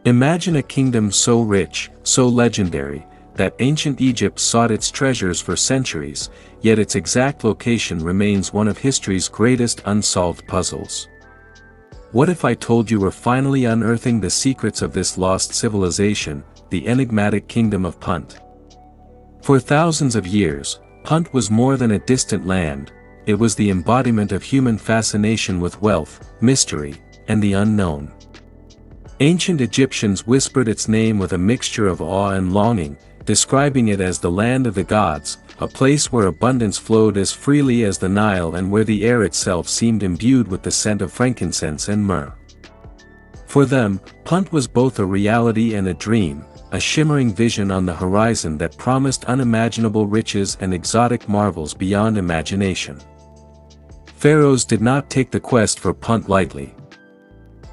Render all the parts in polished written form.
Imagine a kingdom so rich, so legendary, that ancient Egypt sought its treasures for centuries, yet its exact location remains one of history's greatest unsolved puzzles. What if I told you we're finally unearthing the secrets of this lost civilization, the enigmatic kingdom of Punt? For thousands of years, Punt was more than a distant land, it was the embodiment of human fascination with wealth, mystery, and the unknown. Ancient Egyptians whispered its name with a mixture of awe and longing, describing it as the land of the gods, a place where abundance flowed as freely as the Nile and where the air itself seemed imbued with the scent of frankincense and myrrh. For them, Punt was both a reality and a dream, a shimmering vision on the horizon that promised unimaginable riches and exotic marvels beyond imagination. Pharaohs did not take the quest for Punt lightly.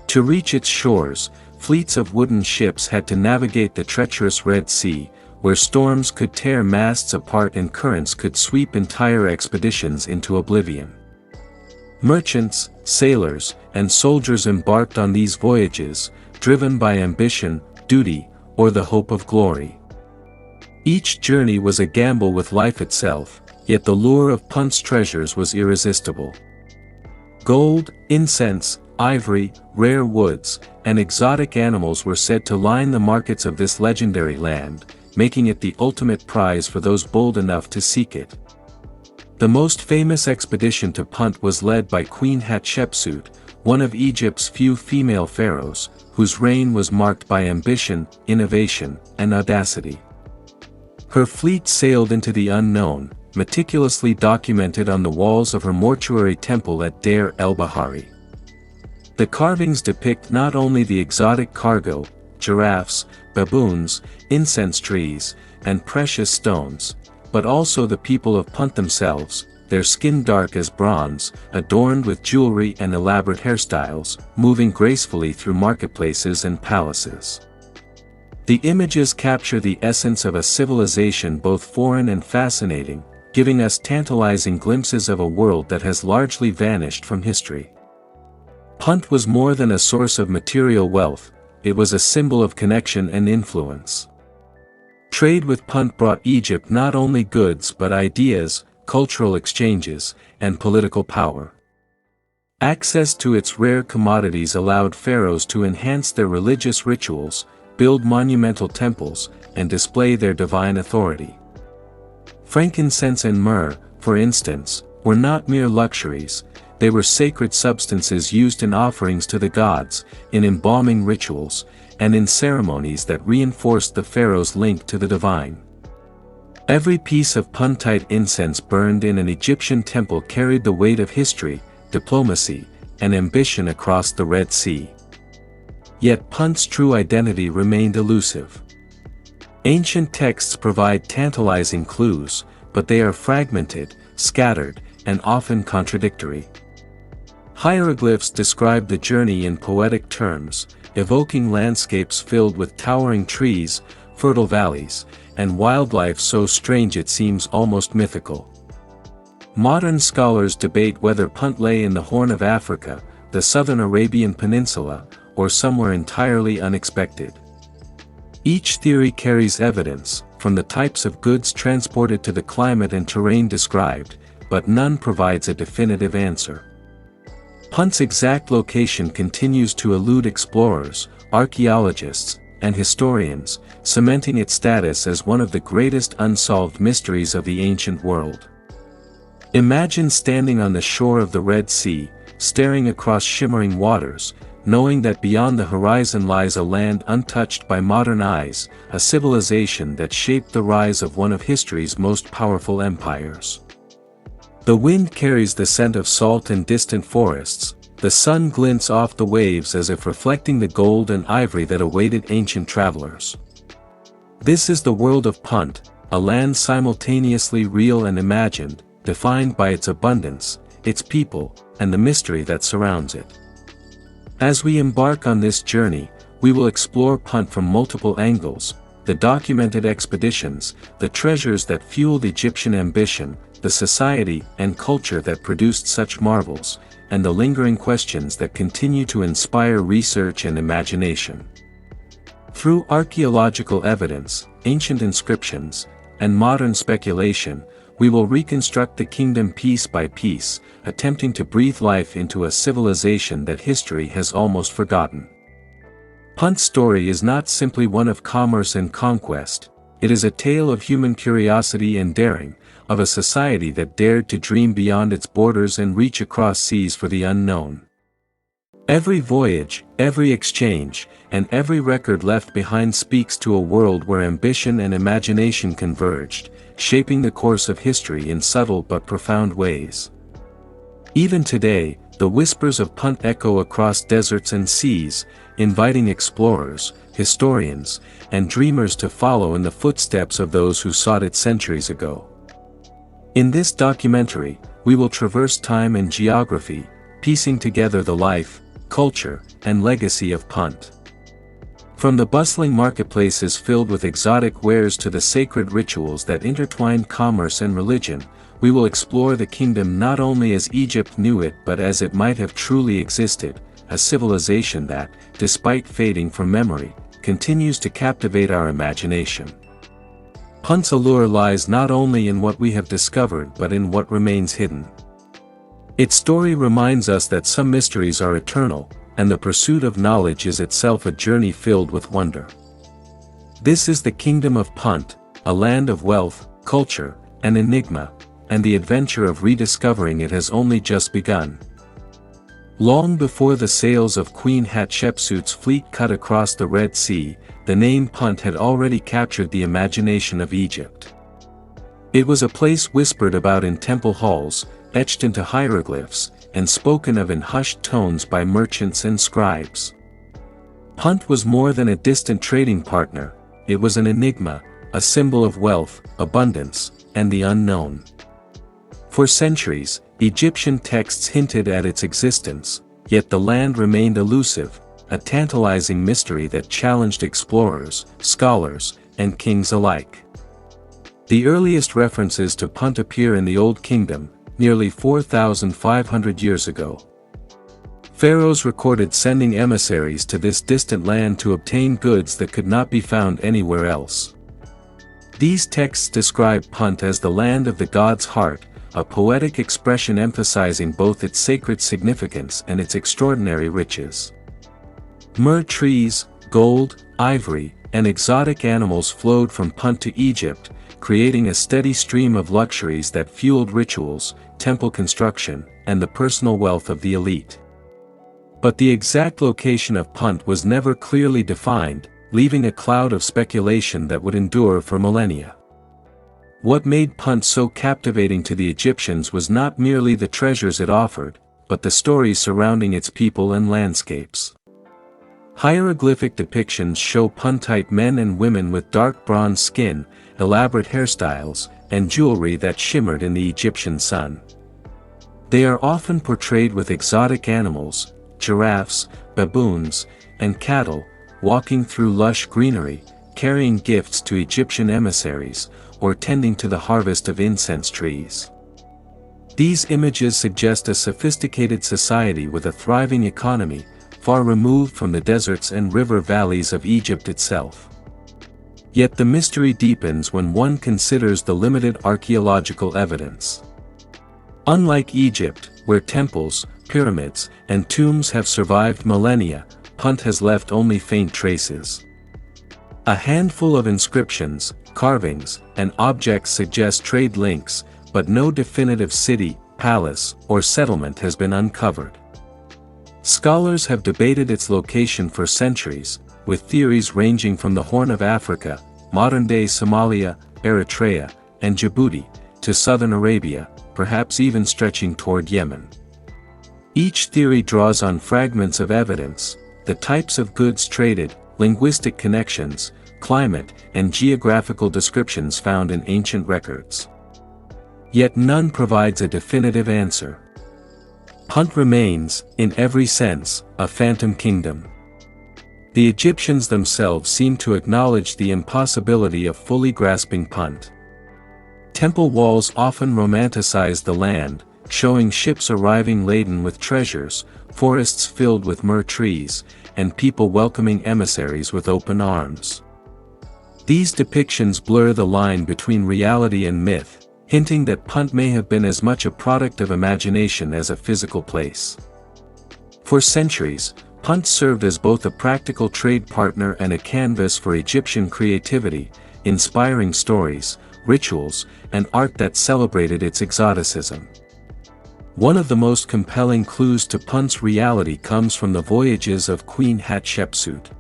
To reach its shores, fleets of wooden ships had to navigate the treacherous Red Sea, where storms could tear masts apart and currents could sweep entire expeditions into oblivion. Merchants, sailors, and soldiers embarked on these voyages, driven by ambition, duty, or the hope of glory. Each journey was a gamble with life itself, yet the lure of Punt's treasures was irresistible. Gold, incense, ivory, rare woods, and exotic animals were said to line the markets of this legendary land, making it the ultimate prize for those bold enough to seek it. The most famous expedition to Punt was led by Queen Hatshepsut, one of Egypt's few female pharaohs, whose reign was marked by ambition, innovation, and audacity. Her fleet sailed into the unknown, meticulously documented on the walls of her mortuary temple at Deir el-Bahari. The carvings depict not only the exotic cargo, giraffes, baboons, incense trees, and precious stones, but also the people of Punt themselves, their skin dark as bronze, adorned with jewelry and elaborate hairstyles, moving gracefully through marketplaces and palaces. The images capture the essence of a civilization both foreign and fascinating, giving us tantalizing glimpses of a world that has largely vanished from history. Punt was more than a source of material wealth, it was a symbol of connection and influence. Trade with Punt brought Egypt not only goods but ideas, cultural exchanges, and political power. Access to its rare commodities allowed pharaohs to enhance their religious rituals, build monumental temples, and display their divine authority. Frankincense and myrrh, for instance, were not mere luxuries, they were sacred substances used in offerings to the gods, in embalming rituals, and in ceremonies that reinforced the pharaoh's link to the divine. Every piece of Puntite incense burned in an Egyptian temple carried the weight of history, diplomacy, and ambition across the Red Sea. Yet Punt's true identity remained elusive. Ancient texts provide tantalizing clues, but they are fragmented, scattered, and often contradictory. Hieroglyphs describe the journey in poetic terms, evoking landscapes filled with towering trees, fertile valleys, and wildlife so strange it seems almost mythical. Modern scholars debate whether Punt lay in the Horn of Africa, the southern Arabian Peninsula, or somewhere entirely unexpected. Each theory carries evidence, from the types of goods transported to the climate and terrain described, but none provides a definitive answer. Punt's exact location continues to elude explorers, archaeologists, and historians, cementing its status as one of the greatest unsolved mysteries of the ancient world. Imagine standing on the shore of the Red Sea, staring across shimmering waters, knowing that beyond the horizon lies a land untouched by modern eyes, a civilization that shaped the rise of one of history's most powerful empires. The wind carries the scent of salt and distant forests, the sun glints off the waves as if reflecting the gold and ivory that awaited ancient travelers. This is the world of Punt, a land simultaneously real and imagined, defined by its abundance, its people, and the mystery that surrounds it. As we embark on this journey, we will explore Punt from multiple angles, the documented expeditions, the treasures that fueled Egyptian ambition, the society and culture that produced such marvels, and the lingering questions that continue to inspire research and imagination. Through archaeological evidence, ancient inscriptions, and modern speculation, we will reconstruct the kingdom piece by piece, attempting to breathe life into a civilization that history has almost forgotten. Punt's story is not simply one of commerce and conquest, it is a tale of human curiosity and daring, of a society that dared to dream beyond its borders and reach across seas for the unknown. Every voyage, every exchange, and every record left behind speaks to a world where ambition and imagination converged, shaping the course of history in subtle but profound ways. Even today, the whispers of Punt echo across deserts and seas, inviting explorers, historians, and dreamers to follow in the footsteps of those who sought it centuries ago. In this documentary, we will traverse time and geography, piecing together the life, culture, and legacy of Punt. From the bustling marketplaces filled with exotic wares to the sacred rituals that intertwine commerce and religion, we will explore the kingdom not only as Egypt knew it but as it might have truly existed, a civilization that, despite fading from memory, continues to captivate our imagination. Punt's allure lies not only in what we have discovered but in what remains hidden. Its story reminds us that some mysteries are eternal, and the pursuit of knowledge is itself a journey filled with wonder. This is the Kingdom of Punt, a land of wealth, culture, and enigma, and the adventure of rediscovering it has only just begun. Long before the sails of Queen Hatshepsut's fleet cut across the Red Sea, the name Punt had already captured the imagination of Egypt. It was a place whispered about in temple halls, etched into hieroglyphs, and spoken of in hushed tones by merchants and scribes. Punt was more than a distant trading partner, it was an enigma, a symbol of wealth, abundance, and the unknown. For centuries, Egyptian texts hinted at its existence, yet the land remained elusive, a tantalizing mystery that challenged explorers, scholars, and kings alike. The earliest references to Punt appear in the Old Kingdom, nearly 4,500 years ago. Pharaohs recorded sending emissaries to this distant land to obtain goods that could not be found anywhere else. These texts describe Punt as the land of the god's heart, a poetic expression emphasizing both its sacred significance and its extraordinary riches. Myrrh trees, gold, ivory, and exotic animals flowed from Punt to Egypt, creating a steady stream of luxuries that fueled rituals, temple construction, and the personal wealth of the elite. But the exact location of Punt was never clearly defined, leaving a cloud of speculation that would endure for millennia. What made Punt so captivating to the Egyptians was not merely the treasures it offered, but the stories surrounding its people and landscapes. Hieroglyphic depictions show Puntite men and women with dark bronze skin, elaborate hairstyles, and jewelry that shimmered in the Egyptian sun. They are often portrayed with exotic animals, giraffes, baboons, and cattle, walking through lush greenery, carrying gifts to Egyptian emissaries, or tending to the harvest of incense trees. These images suggest a sophisticated society with a thriving economy, far removed from the deserts and river valleys of Egypt itself. Yet the mystery deepens when one considers the limited archaeological evidence. Unlike Egypt, where temples, pyramids, and tombs have survived millennia, Punt has left only faint traces. A handful of inscriptions, carvings, and objects suggest trade links, but no definitive city, palace, or settlement has been uncovered. Scholars have debated its location for centuries, with theories ranging from the Horn of Africa, modern-day Somalia, Eritrea, and Djibouti, to southern Arabia, perhaps even stretching toward Yemen. Each theory draws on fragments of evidence, the types of goods traded, linguistic connections, climate, and geographical descriptions found in ancient records. Yet none provides a definitive answer. Punt remains, in every sense, a phantom kingdom. The Egyptians themselves seem to acknowledge the impossibility of fully grasping Punt. Temple walls often romanticize the land, showing ships arriving laden with treasures, forests filled with myrrh trees, and people welcoming emissaries with open arms. These depictions blur the line between reality and myth, hinting that Punt may have been as much a product of imagination as a physical place. For centuries, Punt served as both a practical trade partner and a canvas for Egyptian creativity, inspiring stories, rituals, and art that celebrated its exoticism. One of the most compelling clues to Punt's reality comes from the voyages of Queen Hatshepsut.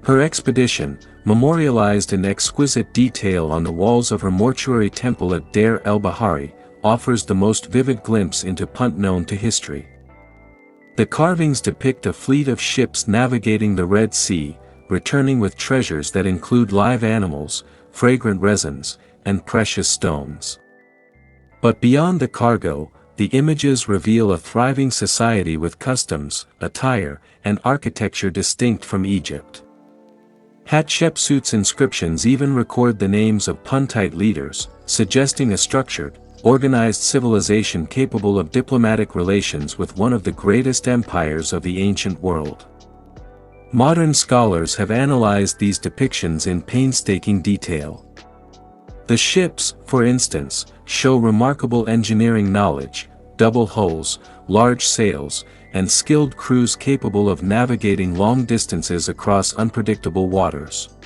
Her expedition, memorialized in exquisite detail on the walls of her mortuary temple at Deir el-Bahari, offers the most vivid glimpse into Punt known to history. The carvings depict a fleet of ships navigating the Red Sea, returning with treasures that include live animals, fragrant resins, and precious stones. But beyond the cargo, the images reveal a thriving society with customs, attire, and architecture distinct from Egypt. Hatshepsut's inscriptions even record the names of Puntite leaders, suggesting a structured, organized civilization capable of diplomatic relations with one of the greatest empires of the ancient world. Modern scholars have analyzed these depictions in painstaking detail. The ships, for instance, show remarkable engineering knowledge, double hulls, large sails, and skilled crews capable of navigating long distances across unpredictable waters.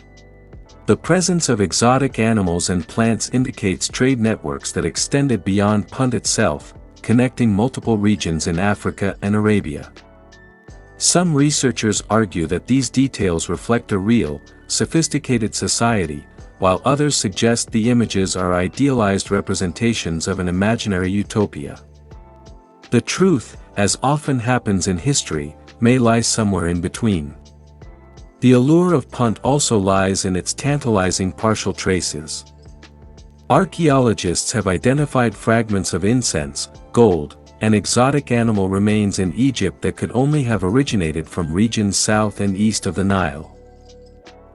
The presence of exotic animals and plants indicates trade networks that extended beyond Punt itself, connecting multiple regions in Africa and Arabia. Some researchers argue that these details reflect a real, sophisticated society, while others suggest the images are idealized representations of an imaginary utopia. The truth, as often happens in history, may lie somewhere in between. The allure of Punt also lies in its tantalizing partial traces. Archaeologists have identified fragments of incense, gold, and exotic animal remains in Egypt that could only have originated from regions south and east of the Nile.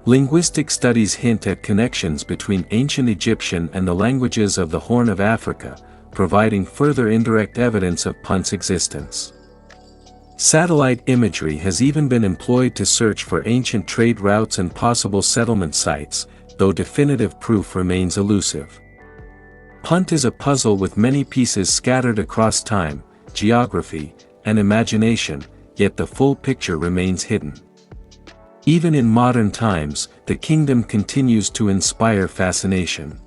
Linguistic studies hint at connections between ancient Egyptian and the languages of the Horn of Africa, providing further indirect evidence of Punt's existence. Satellite imagery has even been employed to search for ancient trade routes and possible settlement sites, though definitive proof remains elusive. Punt is a puzzle with many pieces scattered across time, geography, and imagination, yet the full picture remains hidden. Even in modern times, the kingdom continues to inspire fascination.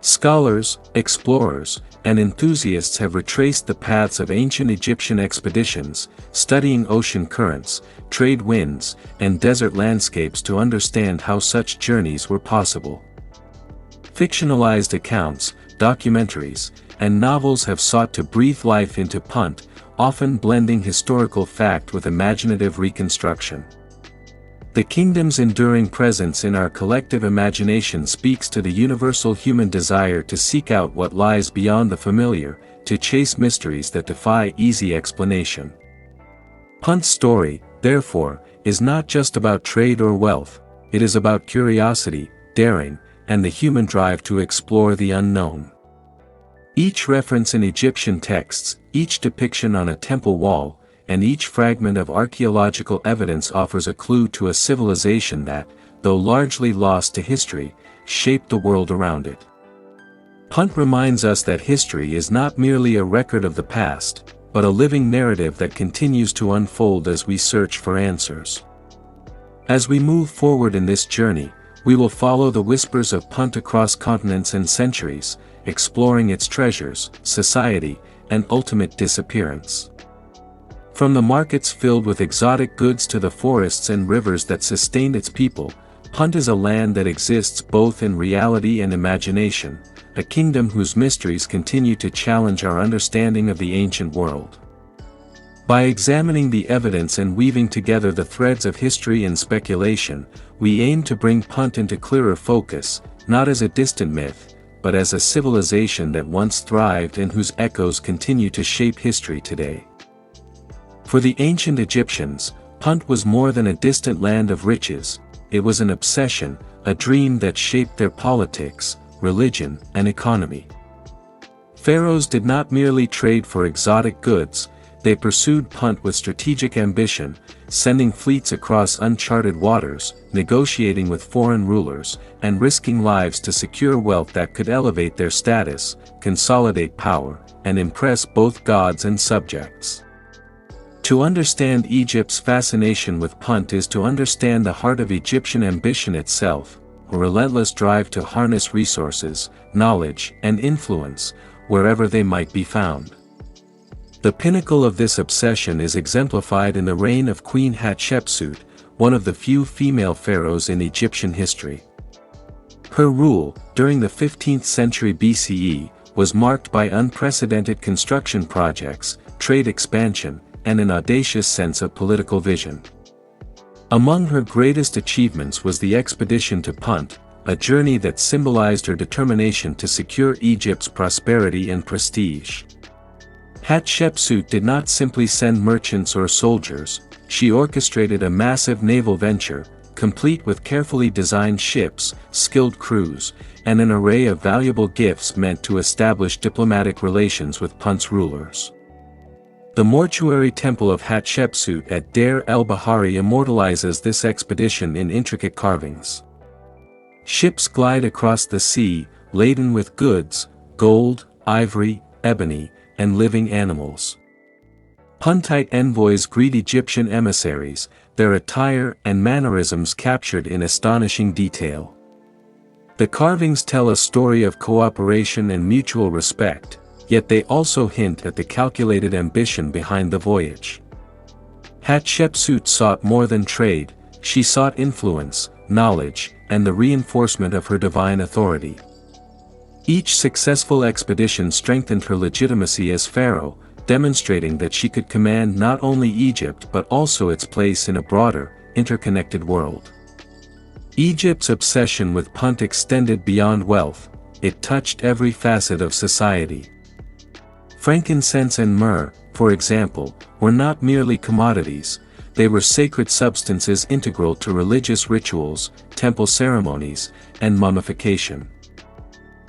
Scholars, explorers, and enthusiasts have retraced the paths of ancient Egyptian expeditions, studying ocean currents, trade winds, and desert landscapes to understand how such journeys were possible. Fictionalized accounts, documentaries, and novels have sought to breathe life into Punt, often blending historical fact with imaginative reconstruction. The kingdom's enduring presence in our collective imagination speaks to the universal human desire to seek out what lies beyond the familiar, to chase mysteries that defy easy explanation. Punt's story, therefore, is not just about trade or wealth, it is about curiosity, daring, and the human drive to explore the unknown. Each reference in Egyptian texts, each depiction on a temple wall, and each fragment of archaeological evidence offers a clue to a civilization that, though largely lost to history, shaped the world around it. Punt reminds us that history is not merely a record of the past, but a living narrative that continues to unfold as we search for answers. As we move forward in this journey, we will follow the whispers of Punt across continents and centuries, exploring its treasures, society, and ultimate disappearance. From the markets filled with exotic goods to the forests and rivers that sustained its people, Punt is a land that exists both in reality and imagination, a kingdom whose mysteries continue to challenge our understanding of the ancient world. By examining the evidence and weaving together the threads of history and speculation, we aim to bring Punt into clearer focus, not as a distant myth, but as a civilization that once thrived and whose echoes continue to shape history today. For the ancient Egyptians, Punt was more than a distant land of riches, it was an obsession, a dream that shaped their politics, religion, and economy. Pharaohs did not merely trade for exotic goods, they pursued Punt with strategic ambition, sending fleets across uncharted waters, negotiating with foreign rulers, and risking lives to secure wealth that could elevate their status, consolidate power, and impress both gods and subjects. To understand Egypt's fascination with Punt is to understand the heart of Egyptian ambition itself, a relentless drive to harness resources, knowledge, and influence, wherever they might be found. The pinnacle of this obsession is exemplified in the reign of Queen Hatshepsut, one of the few female pharaohs in Egyptian history. Her rule, during the 15th century BCE, was marked by unprecedented construction projects, trade expansion, and an audacious sense of political vision. Among her greatest achievements was the expedition to Punt, a journey that symbolized her determination to secure Egypt's prosperity and prestige. Hatshepsut did not simply send merchants or soldiers, she orchestrated a massive naval venture, complete with carefully designed ships, skilled crews, and an array of valuable gifts meant to establish diplomatic relations with Punt's rulers. The mortuary temple of Hatshepsut at Deir el-Bahari immortalizes this expedition in intricate carvings. Ships glide across the sea, laden with goods, gold, ivory, ebony, and living animals. Puntite envoys greet Egyptian emissaries, their attire and mannerisms captured in astonishing detail. The carvings tell a story of cooperation and mutual respect, yet they also hint at the calculated ambition behind the voyage. Hatshepsut sought more than trade, she sought influence, knowledge, and the reinforcement of her divine authority. Each successful expedition strengthened her legitimacy as pharaoh, demonstrating that she could command not only Egypt but also its place in a broader, interconnected world. Egypt's obsession with Punt extended beyond wealth, it touched every facet of society. Frankincense and myrrh, for example, were not merely commodities, they were sacred substances integral to religious rituals, temple ceremonies, and mummification.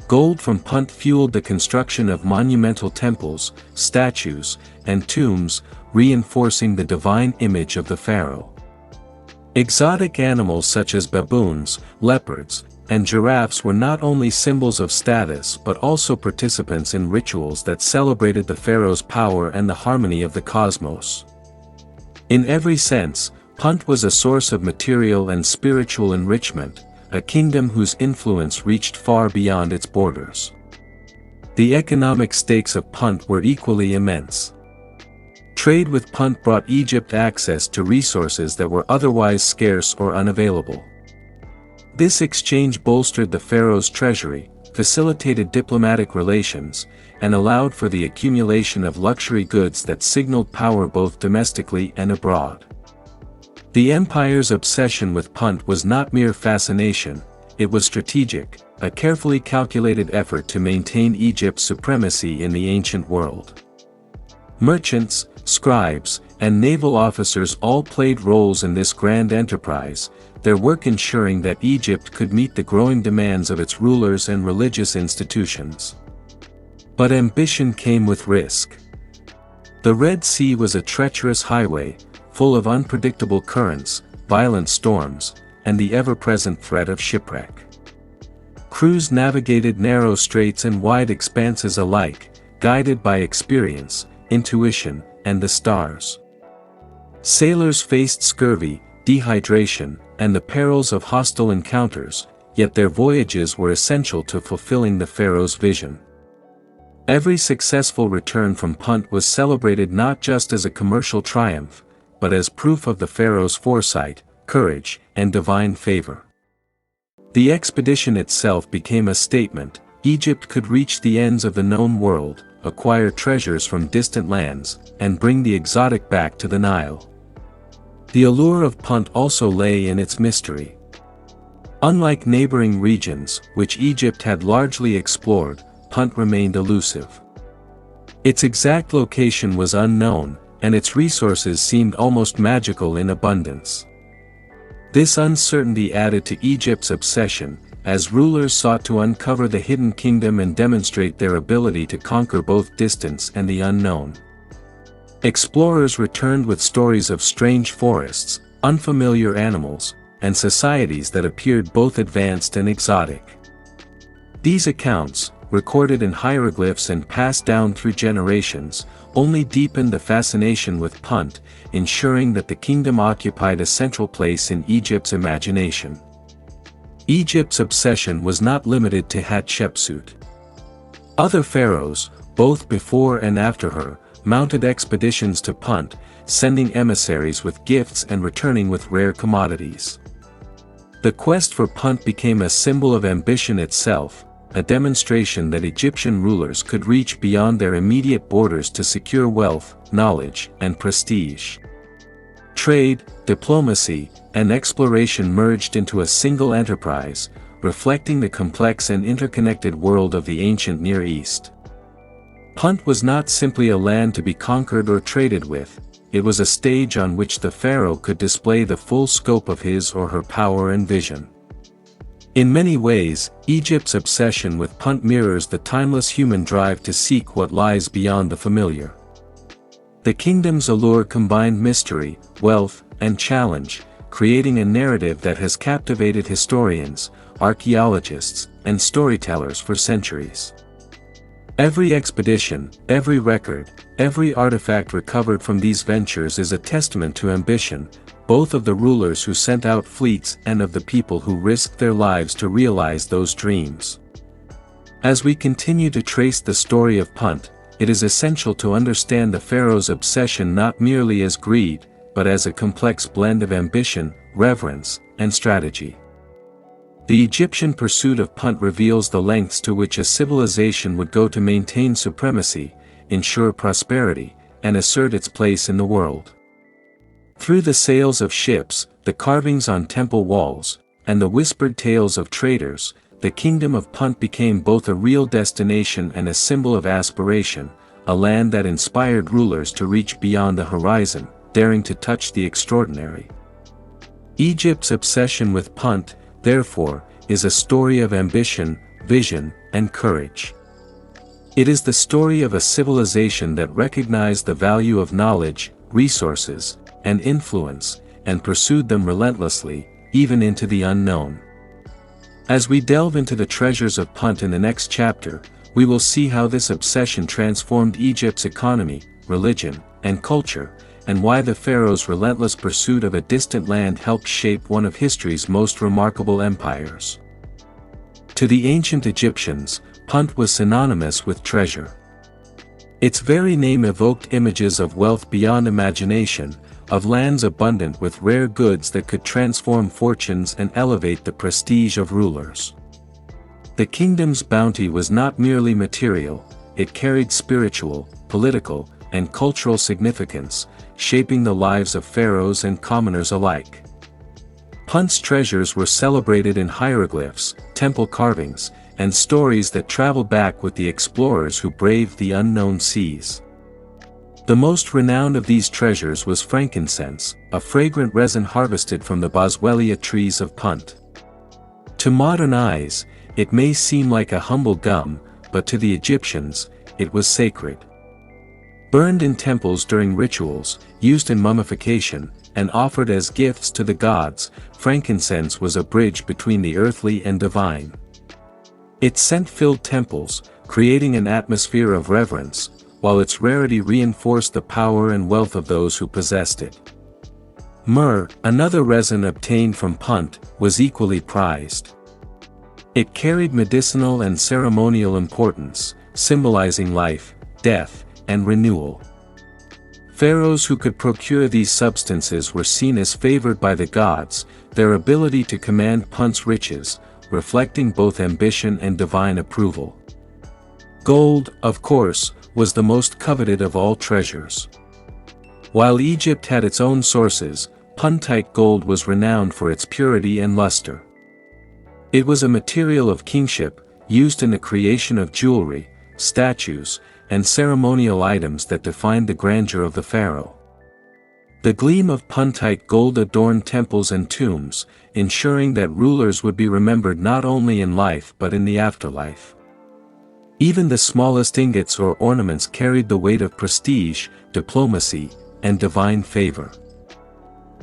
Gold from Punt fueled the construction of monumental temples, statues, and tombs, reinforcing the divine image of the pharaoh. Exotic animals such as baboons, leopards, and giraffes were not only symbols of status but also participants in rituals that celebrated the pharaoh's power and the harmony of the cosmos. In every sense, Punt was a source of material and spiritual enrichment, a kingdom whose influence reached far beyond its borders. The economic stakes of Punt were equally immense. Trade with Punt brought Egypt access to resources that were otherwise scarce or unavailable. This exchange bolstered the pharaoh's treasury, facilitated diplomatic relations, and allowed for the accumulation of luxury goods that signaled power both domestically and abroad. The empire's obsession with Punt was not mere fascination, it was strategic, a carefully calculated effort to maintain Egypt's supremacy in the ancient world. Merchants, scribes, and naval officers all played roles in this grand enterprise, their work ensuring that Egypt could meet the growing demands of its rulers and religious institutions. But ambition came with risk. The Red Sea was a treacherous highway, full of unpredictable currents, violent storms, and the ever-present threat of shipwreck. Crews navigated narrow straits and wide expanses alike, guided by experience, intuition, and the stars. Sailors faced scurvy, dehydration, and the perils of hostile encounters, yet their voyages were essential to fulfilling the pharaoh's vision. Every successful return from Punt was celebrated not just as a commercial triumph, but as proof of the pharaoh's foresight, courage, and divine favor. The expedition itself became a statement: Egypt could reach the ends of the known world, acquire treasures from distant lands, and bring the exotic back to the Nile. The allure of Punt also lay in its mystery. Unlike neighboring regions, which Egypt had largely explored, Punt remained elusive. Its exact location was unknown, and its resources seemed almost magical in abundance. This uncertainty added to Egypt's obsession, as rulers sought to uncover the hidden kingdom and demonstrate their ability to conquer both distance and the unknown. Explorers returned with stories of strange forests, unfamiliar animals, and societies that appeared both advanced and exotic. These accounts, recorded in hieroglyphs and passed down through generations, only deepened the fascination with Punt, ensuring that the kingdom occupied a central place in Egypt's imagination. Egypt's obsession was not limited to Hatshepsut. Other pharaohs, both before and after her, mounted expeditions to Punt, sending emissaries with gifts and returning with rare commodities. The quest for Punt became a symbol of ambition itself, a demonstration that Egyptian rulers could reach beyond their immediate borders to secure wealth, knowledge, and prestige. Trade, diplomacy, and exploration merged into a single enterprise, reflecting the complex and interconnected world of the ancient Near East. Punt was not simply a land to be conquered or traded with, it was a stage on which the pharaoh could display the full scope of his or her power and vision. In many ways, Egypt's obsession with Punt mirrors the timeless human drive to seek what lies beyond the familiar. The kingdom's allure combined mystery, wealth, and challenge, creating a narrative that has captivated historians, archaeologists, and storytellers for centuries. Every expedition, every record, every artifact recovered from these ventures is a testament to ambition, both of the rulers who sent out fleets and of the people who risked their lives to realize those dreams. As we continue to trace the story of Punt, it is essential to understand the pharaoh's obsession not merely as greed, but as a complex blend of ambition, reverence, and strategy. The Egyptian pursuit of Punt reveals the lengths to which a civilization would go to maintain supremacy, ensure prosperity, and assert its place in the world. Through the sails of ships, the carvings on temple walls, and the whispered tales of traders, the kingdom of Punt became both a real destination and a symbol of aspiration, a land that inspired rulers to reach beyond the horizon, daring to touch the extraordinary. Egypt's obsession with Punt, therefore, is a story of ambition, vision, and courage. It is the story of a civilization that recognized the value of knowledge, resources, and influence, and pursued them relentlessly, even into the unknown. As we delve into the treasures of Punt in the next chapter, we will see how this obsession transformed Egypt's economy, religion, and culture, and why the pharaoh's relentless pursuit of a distant land helped shape one of history's most remarkable empires. To the ancient Egyptians, Punt was synonymous with treasure. Its very name evoked images of wealth beyond imagination, of lands abundant with rare goods that could transform fortunes and elevate the prestige of rulers. The kingdom's bounty was not merely material, it carried spiritual, political, and cultural significance, shaping the lives of pharaohs and commoners alike. Punt's treasures were celebrated in hieroglyphs, temple carvings, and stories that traveled back with the explorers who braved the unknown seas. The most renowned of these treasures was frankincense, a fragrant resin harvested from the boswellia trees of Punt. To modern eyes, it may seem like a humble gum, but to the Egyptians, it was sacred. Burned in temples during rituals, used in mummification, and offered as gifts to the gods, frankincense was a bridge between the earthly and divine. Its scent filled temples, creating an atmosphere of reverence, while its rarity reinforced the power and wealth of those who possessed it. Myrrh, another resin obtained from Punt, was equally prized. It carried medicinal and ceremonial importance, symbolizing life, death, and renewal. Pharaohs who could procure these substances were seen as favored by the gods, their ability to command Punt's riches, reflecting both ambition and divine approval. Gold, of course, was the most coveted of all treasures. While Egypt had its own sources, Puntite gold was renowned for its purity and luster. It was a material of kingship, used in the creation of jewelry, statues, and ceremonial items that defined the grandeur of the pharaoh. The gleam of Puntite gold adorned temples and tombs, ensuring that rulers would be remembered not only in life but in the afterlife. Even the smallest ingots or ornaments carried the weight of prestige, diplomacy, and divine favor.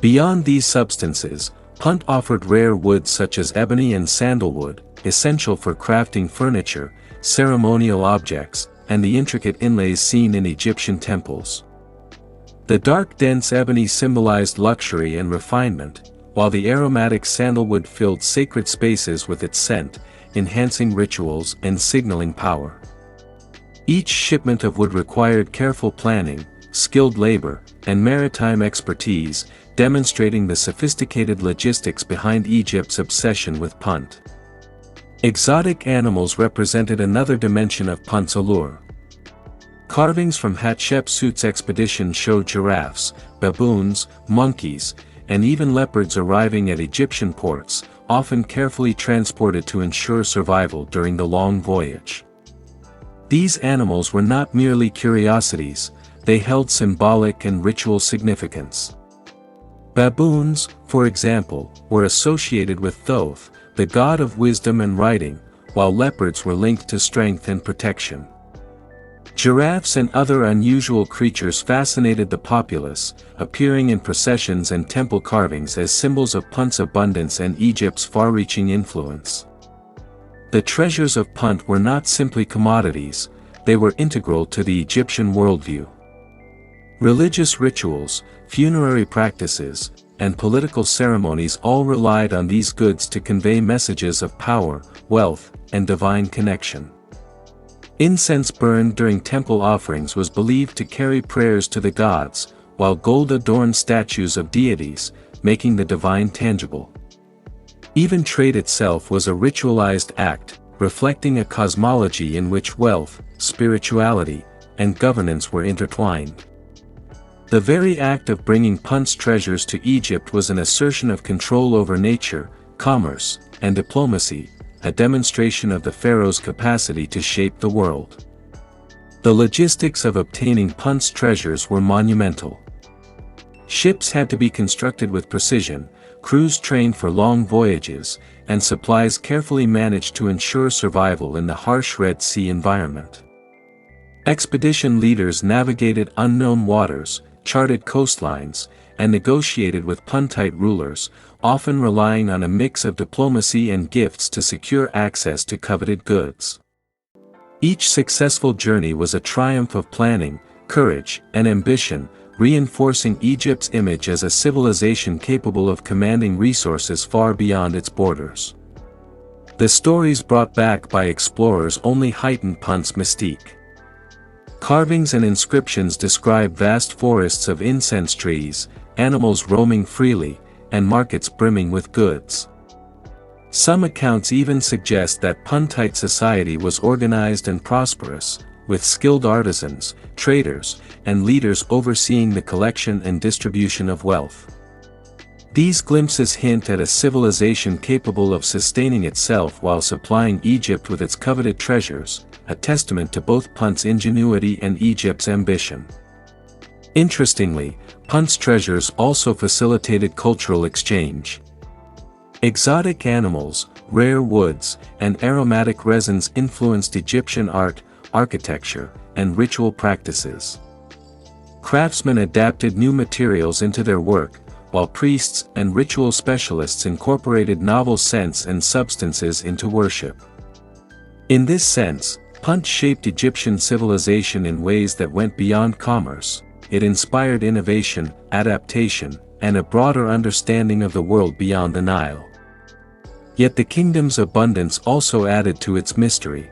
Beyond these substances, Punt offered rare woods such as ebony and sandalwood, essential for crafting furniture, ceremonial objects, and the intricate inlays seen in Egyptian temples. The dark dense ebony symbolized luxury and refinement, while the aromatic sandalwood filled sacred spaces with its scent, enhancing rituals and signaling power. Each shipment of wood required careful planning, skilled labor, and maritime expertise, demonstrating the sophisticated logistics behind Egypt's obsession with punt. Exotic animals represented another dimension of Punt's allure. Carvings from Hatshepsut's expedition showed giraffes, baboons, monkeys, and even leopards arriving at Egyptian ports, often carefully transported to ensure survival during the long voyage. These animals were not merely curiosities, they held symbolic and ritual significance. Baboons, for example, were associated with Thoth, the god of wisdom and writing, while leopards were linked to strength and protection. Giraffes and other unusual creatures fascinated the populace, appearing in processions and temple carvings as symbols of Punt's abundance and Egypt's far-reaching influence. The treasures of Punt were not simply commodities, they were integral to the Egyptian worldview. Religious rituals, funerary practices, and political ceremonies all relied on these goods to convey messages of power, wealth, and divine connection. Incense burned during temple offerings was believed to carry prayers to the gods, while gold adorned statues of deities, making the divine tangible. Even trade itself was a ritualized act, reflecting a cosmology in which wealth, spirituality, and governance were intertwined. The very act of bringing Punt's treasures to Egypt was an assertion of control over nature, commerce, and diplomacy, a demonstration of the pharaoh's capacity to shape the world. The logistics of obtaining Punt's treasures were monumental. Ships had to be constructed with precision, crews trained for long voyages, and supplies carefully managed to ensure survival in the harsh Red Sea environment. Expedition leaders navigated unknown waters, charted coastlines, and negotiated with Puntite rulers, often relying on a mix of diplomacy and gifts to secure access to coveted goods. Each successful journey was a triumph of planning, courage, and ambition, reinforcing Egypt's image as a civilization capable of commanding resources far beyond its borders. The stories brought back by explorers only heightened Punt's mystique. Carvings and inscriptions describe vast forests of incense trees, animals roaming freely, and markets brimming with goods. Some accounts even suggest that Puntite society was organized and prosperous, with skilled artisans, traders, and leaders overseeing the collection and distribution of wealth. These glimpses hint at a civilization capable of sustaining itself while supplying Egypt with its coveted treasures, a testament to both Punt's ingenuity and Egypt's ambition. Interestingly, Punt's treasures also facilitated cultural exchange. Exotic animals, rare woods, and aromatic resins influenced Egyptian art, architecture, and ritual practices. Craftsmen adapted new materials into their work, while priests and ritual specialists incorporated novel scents and substances into worship. In this sense, Punt shaped Egyptian civilization in ways that went beyond commerce. It inspired innovation, adaptation, and a broader understanding of the world beyond the Nile. Yet the kingdom's abundance also added to its mystery.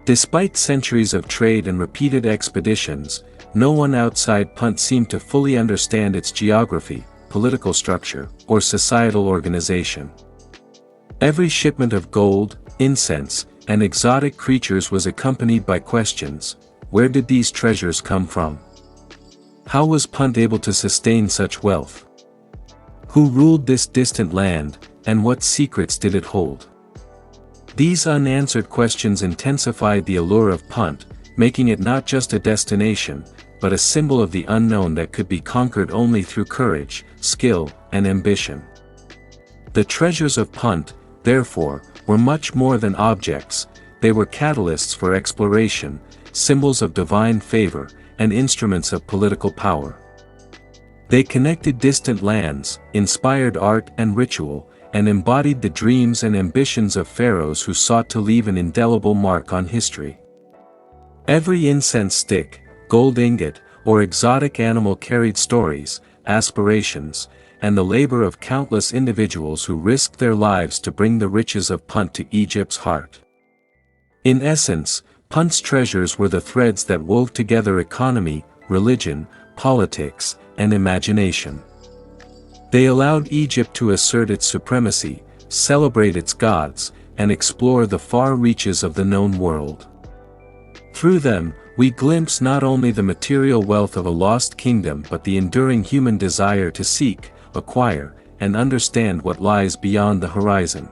Despite centuries of trade and repeated expeditions, no one outside Punt seemed to fully understand its geography, political structure, or societal organization. Every shipment of gold, incense, and exotic creatures was accompanied by questions: where did these treasures come from? How was Punt able to sustain such wealth? Who ruled this distant land, and what secrets did it hold? These unanswered questions intensified the allure of Punt, making it not just a destination, but a symbol of the unknown that could be conquered only through courage, skill, and ambition. The treasures of Punt, therefore, were much more than objects. they were catalysts for exploration, symbols of divine favor, and instruments of political power. They connected distant lands, inspired art and ritual, and embodied the dreams and ambitions of pharaohs who sought to leave an indelible mark on history. Every incense stick, gold ingot, or exotic animal carried stories, aspirations, and the labor of countless individuals who risked their lives to bring the riches of Punt to Egypt's heart. In essence, Punt's treasures were the threads that wove together economy, religion, politics, and imagination. They allowed Egypt to assert its supremacy, celebrate its gods, and explore the far reaches of the known world. Through them, we glimpse not only the material wealth of a lost kingdom but the enduring human desire to seek, acquire, and understand what lies beyond the horizon.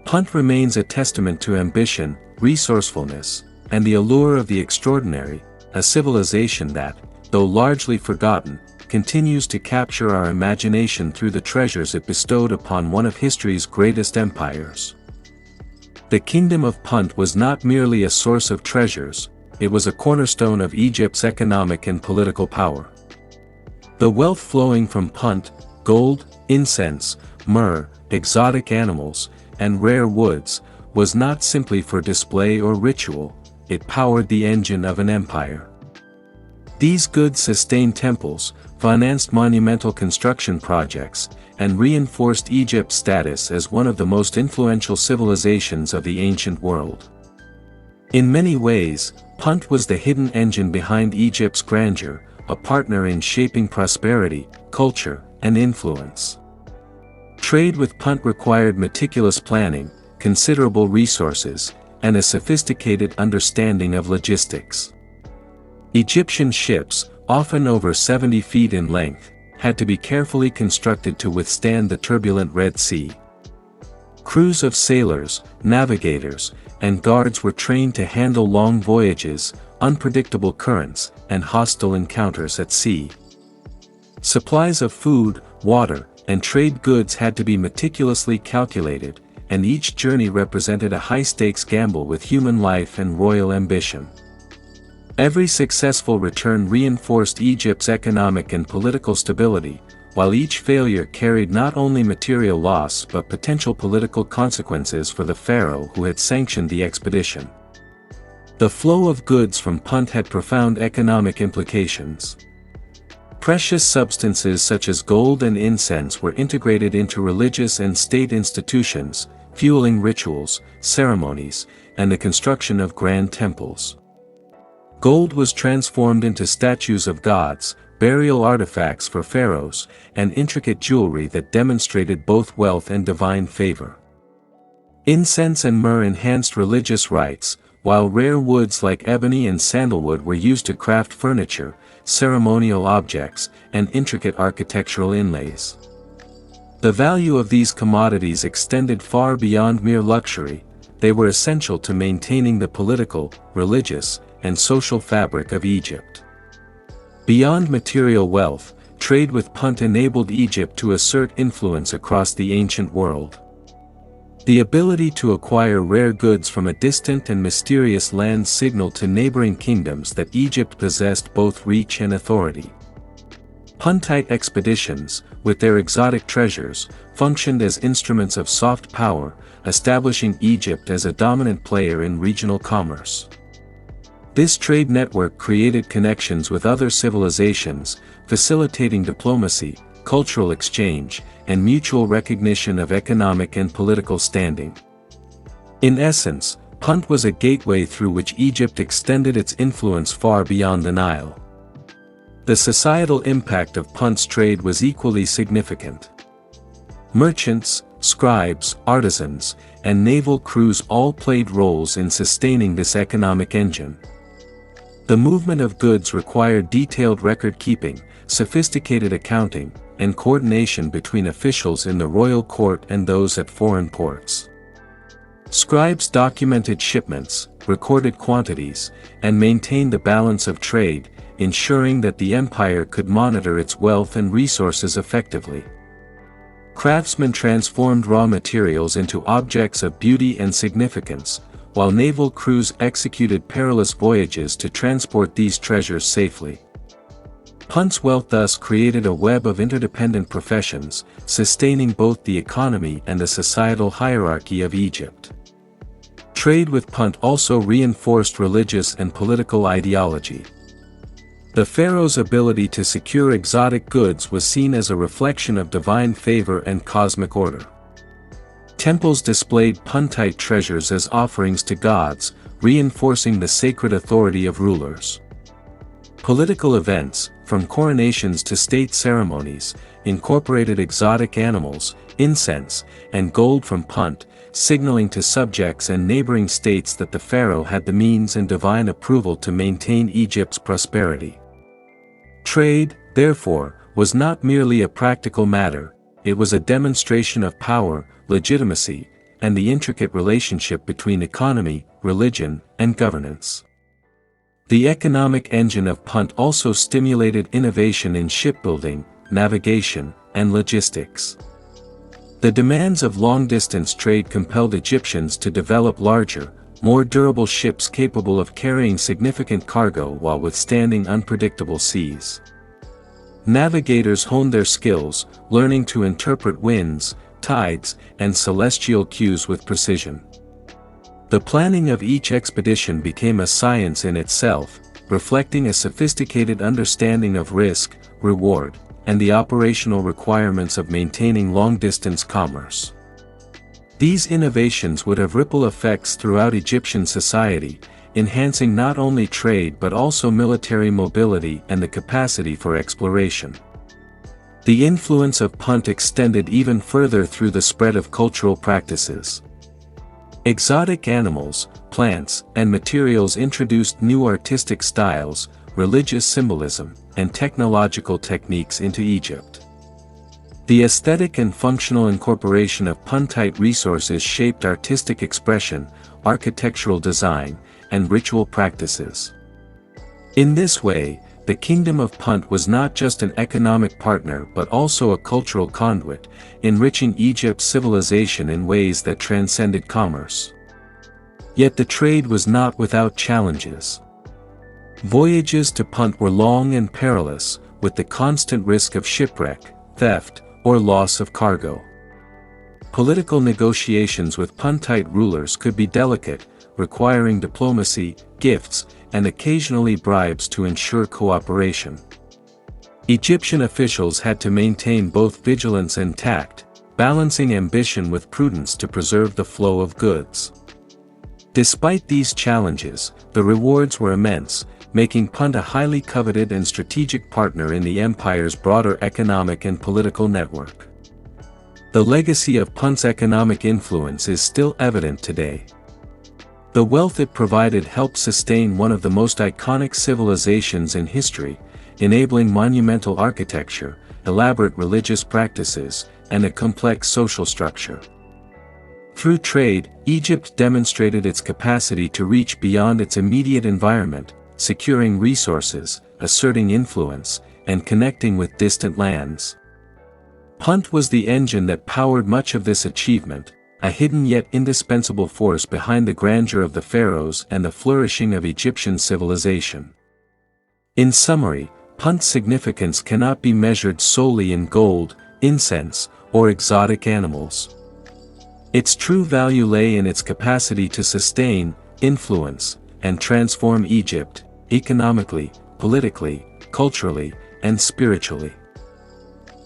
Punt remains a testament to ambition, resourcefulness, and the allure of the extraordinary, a civilization that, though largely forgotten, continues to capture our imagination through the treasures it bestowed upon one of history's greatest empires. The Kingdom of Punt was not merely a source of treasures, it was a cornerstone of Egypt's economic and political power. The wealth flowing from Punt, gold, incense, myrrh, exotic animals, and rare woods, was not simply for display or ritual, it powered the engine of an empire. These goods sustained temples, financed monumental construction projects, and reinforced Egypt's status as one of the most influential civilizations of the ancient world. In many ways, Punt was the hidden engine behind Egypt's grandeur, a partner in shaping prosperity, culture, and influence. Trade with Punt required meticulous planning, considerable resources, and a sophisticated understanding of logistics. Egyptian ships, often over 70 feet in length, had to be carefully constructed to withstand the turbulent Red Sea. Crews of sailors, navigators, and guards were trained to handle long voyages, unpredictable currents, and hostile encounters at sea. Supplies of food, water, and trade goods had to be meticulously calculated, and each journey represented a high-stakes gamble with human life and royal ambition. Every successful return reinforced Egypt's economic and political stability, while each failure carried not only material loss but potential political consequences for the pharaoh who had sanctioned the expedition. The flow of goods from Punt had profound economic implications. Precious substances such as gold and incense were integrated into religious and state institutions, fueling rituals, ceremonies, and the construction of grand temples. Gold was transformed into statues of gods, burial artifacts for pharaohs, and intricate jewelry that demonstrated both wealth and divine favor. Incense and myrrh enhanced religious rites, while rare woods like ebony and sandalwood were used to craft furniture, ceremonial objects, and intricate architectural inlays. The value of these commodities extended far beyond mere luxury, they were essential to maintaining the political, religious, and social fabric of Egypt. Beyond material wealth, trade with Punt enabled Egypt to assert influence across the ancient world. The ability to acquire rare goods from a distant and mysterious land signaled to neighboring kingdoms that Egypt possessed both reach and authority. Puntite expeditions, with their exotic treasures, functioned as instruments of soft power, establishing Egypt as a dominant player in regional commerce. This trade network created connections with other civilizations, facilitating diplomacy, cultural exchange, and mutual recognition of economic and political standing. In essence, Punt was a gateway through which Egypt extended its influence far beyond the Nile. The societal impact of Punt's trade was equally significant. Merchants, scribes, artisans, and naval crews all played roles in sustaining this economic engine. The movement of goods required detailed record-keeping, sophisticated accounting, and coordination between officials in the royal court and those at foreign ports. Scribes documented shipments, recorded quantities, and maintained the balance of trade, ensuring that the empire could monitor its wealth and resources effectively. Craftsmen transformed raw materials into objects of beauty and significance, while naval crews executed perilous voyages to transport these treasures safely. Punt's wealth thus created a web of interdependent professions, sustaining both the economy and the societal hierarchy of Egypt. Trade with Punt also reinforced religious and political ideology. The pharaoh's ability to secure exotic goods was seen as a reflection of divine favor and cosmic order. Temples displayed Puntite treasures as offerings to gods, reinforcing the sacred authority of rulers. Political events, from coronations to state ceremonies, incorporated exotic animals, incense, and gold from Punt, signaling to subjects and neighboring states that the pharaoh had the means and divine approval to maintain Egypt's prosperity. Trade, therefore, was not merely a practical matter, it was a demonstration of power, legitimacy, and the intricate relationship between economy, religion, and governance. The economic engine of Punt also stimulated innovation in shipbuilding, navigation, and logistics. The demands of long-distance trade compelled Egyptians to develop larger, more durable ships capable of carrying significant cargo while withstanding unpredictable seas. Navigators honed their skills, learning to interpret winds, tides, and celestial cues with precision. The planning of each expedition became a science in itself, reflecting a sophisticated understanding of risk, reward, and the operational requirements of maintaining long-distance commerce. These innovations would have ripple effects throughout Egyptian society, enhancing not only trade but also military mobility and the capacity for exploration. The influence of Punt extended even further through the spread of cultural practices. Exotic animals, plants, and materials introduced new artistic styles, religious symbolism, and technological techniques into Egypt. The aesthetic and functional incorporation of Puntite resources shaped artistic expression, architectural design, and ritual practices. In this way, the Kingdom of Punt was not just an economic partner but also a cultural conduit, enriching Egypt's civilization in ways that transcended commerce. Yet the trade was not without challenges. Voyages to Punt were long and perilous, with the constant risk of shipwreck, theft, or loss of cargo. Political negotiations with Puntite rulers could be delicate, requiring diplomacy, gifts, and occasionally bribes to ensure cooperation. Egyptian officials had to maintain both vigilance and tact, balancing ambition with prudence to preserve the flow of goods. Despite these challenges, the rewards were immense, making Punt a highly coveted and strategic partner in the empire's broader economic and political network. The legacy of Punt's economic influence is still evident today. The wealth it provided helped sustain one of the most iconic civilizations in history, enabling monumental architecture, elaborate religious practices, and a complex social structure. Through trade, Egypt demonstrated its capacity to reach beyond its immediate environment, securing resources, asserting influence, and connecting with distant lands. Punt was the engine that powered much of this achievement, a hidden yet indispensable force behind the grandeur of the pharaohs and the flourishing of Egyptian civilization. In summary, Punt's significance cannot be measured solely in gold, incense, or exotic animals. Its true value lay in its capacity to sustain, influence, and transform Egypt, economically, politically, culturally, and spiritually.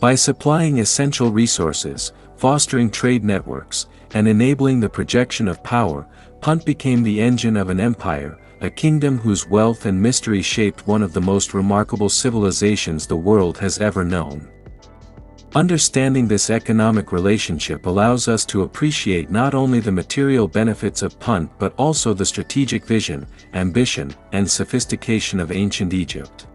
By supplying essential resources, fostering trade networks, and enabling the projection of power, Punt became the engine of an empire, a kingdom whose wealth and mystery shaped one of the most remarkable civilizations the world has ever known. Understanding this economic relationship allows us to appreciate not only the material benefits of Punt but also the strategic vision, ambition, and sophistication of ancient Egypt.